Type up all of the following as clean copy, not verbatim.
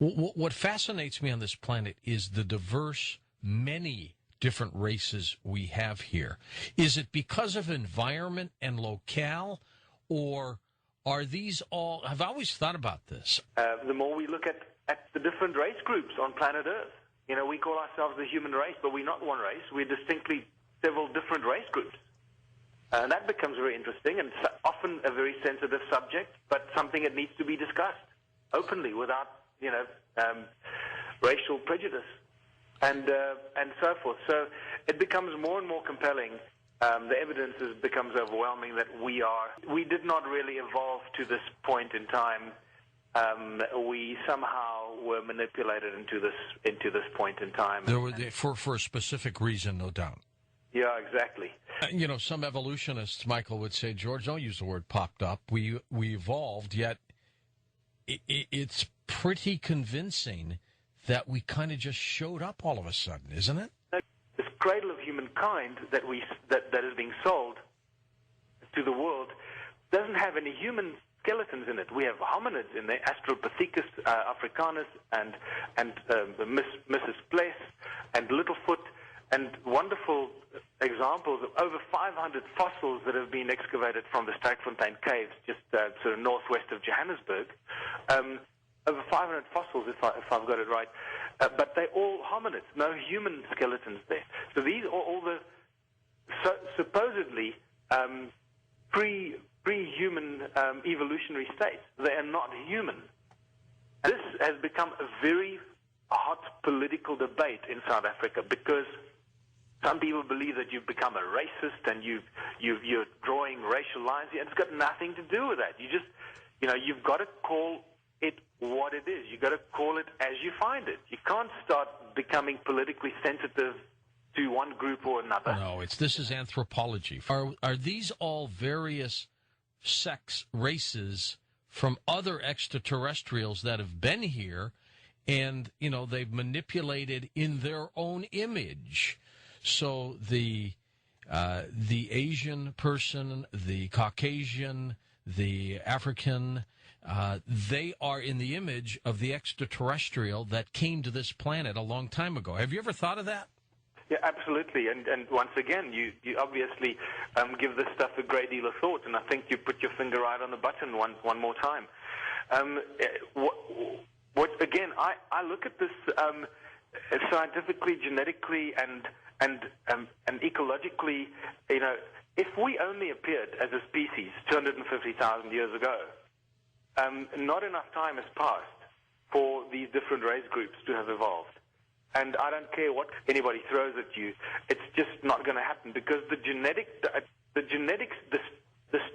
What fascinates me on this planet is the diverse, many different races we have here. Is it because of environment and locale, or are these all? I've always thought about this. The more we look at the different race groups on planet Earth, we call ourselves the human race, but we're not one race. We're distinctly several different race groups. And that becomes very interesting, and it's often a very sensitive subject, but something that needs to be discussed openly without, racial prejudice and so forth. So it becomes more and more compelling. The evidence becomes overwhelming that we did not really evolve to this point in time. We somehow were manipulated into this point in time. For a specific reason, no doubt. Yeah, exactly. Some evolutionists, Michael, would say, George, don't use the word popped up. We evolved, yet it's pretty convincing that we kind of just showed up all of a sudden, isn't it? This cradle of humankind that is being sold to the world doesn't have any human skeletons in it. We have hominids in there, Australopithecus africanus and Mrs. Pless and Littlefoot, and wonderful examples of over 500 fossils that have been excavated from the Sterkfontein caves, just sort of northwest of Johannesburg. Over 500 fossils, if I've got it right. But they're all hominids, no human skeletons there. So these are all the supposedly pre-human evolutionary states. They are not human. This has become a very hot political debate in South Africa because some people believe that you've become a racist and you're drawing racial lines. And it's got nothing to do with that. You've got to call it what it is. You've got to call it as you find it. You can't start becoming politically sensitive to one group or another. No, this is anthropology. Are these all various races from other extraterrestrials that have been here and, they've manipulated in their own image? So the Asian person, the Caucasian, the African, they are in the image of the extraterrestrial that came to this planet a long time ago. Have you ever thought of that? Yeah, absolutely. And once again, you obviously give this stuff a great deal of thought, and I think you put your finger right on the button one more time. Again, I look at this scientifically, genetically, and ecologically. If we only appeared as a species 250,000 years ago, not enough time has passed for these different race groups to have evolved. And I don't care what anybody throws at you; it's just not going to happen because the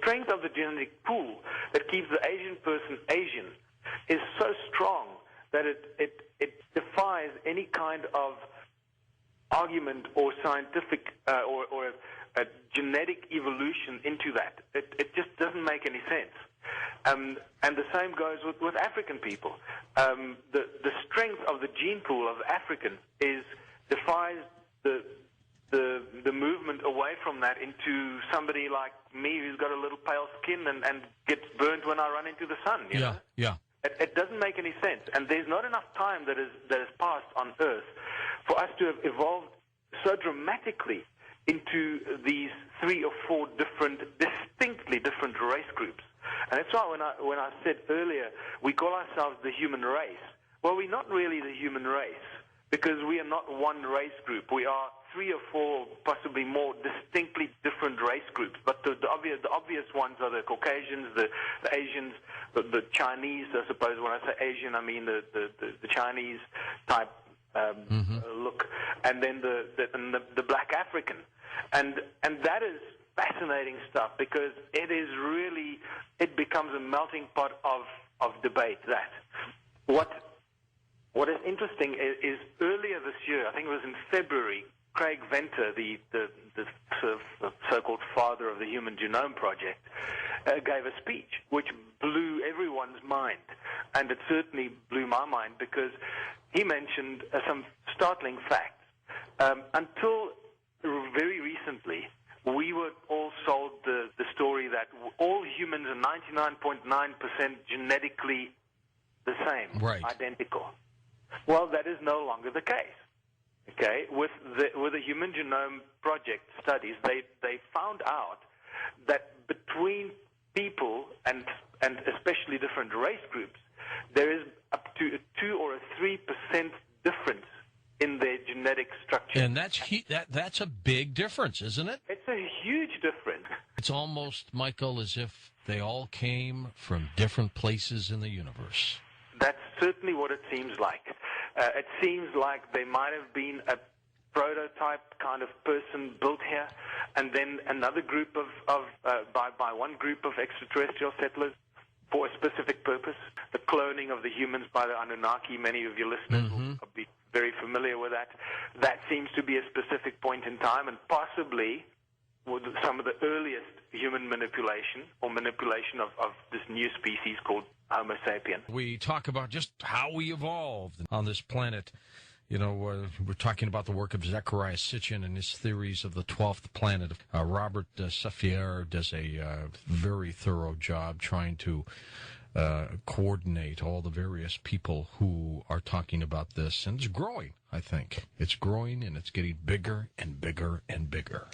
strength of the genetic pool that keeps the Asian person Asian is so strong that it defies any kind of argument or scientific or a genetic evolution into that. It just doesn't make any sense. And the same goes with African people. The strength of the gene pool of Africans defies the movement away from that into somebody like me who's got a little pale skin and gets burnt when I run into the sun. Yeah. It doesn't make any sense, and there's not enough time that has passed on Earth for us to have evolved so dramatically into these 3 or 4 distinctly different race groups. And that's why when I said earlier we call ourselves the human race, well, we're not really the human race because we are not one race group. We are 3 or 4, possibly more, distinctly different race groups. But the obvious ones are the Caucasians, the Asians, the Chinese. I suppose when I say Asian, I mean the Chinese type look, and then the black African, and that is fascinating stuff because it becomes a melting pot of debate. That what is interesting is earlier this year, I think it was in February, Craig Venter, the sort of so-called father of the Human Genome Project, gave a speech which blew everyone's mind, and it certainly blew my mind because he mentioned some startling facts. Until very recently, we were all sold the story that all humans are 99.9% genetically the same, right, identical. Well, that is no longer the case. Okay, with the Human Genome Project studies, they found out that between people and especially different race groups, there is up to a 2 or a 3% difference in their genetic structure. And that's a big difference, isn't it? It's a huge difference. It's almost, Michael, as if they all came from different places in the universe. That's certainly what it seems like. It seems like there might have been a prototype kind of person built here, and then another group by one group of extraterrestrial settlers for a specific purpose. The cloning of the humans by the Anunnaki, many of your listeners will be very familiar with that. That seems to be a specific point in time, and possibly some of the earliest human manipulation or manipulation of this new species called Homo sapien. We talk about just how we evolved on this planet. You know, we're talking about the work of Zecharia Sitchin and his theories of the 12th planet. Robert Saffier does a very thorough job trying to coordinate all the various people who are talking about this. And it's growing, I think. It's growing, and it's getting bigger and bigger and bigger.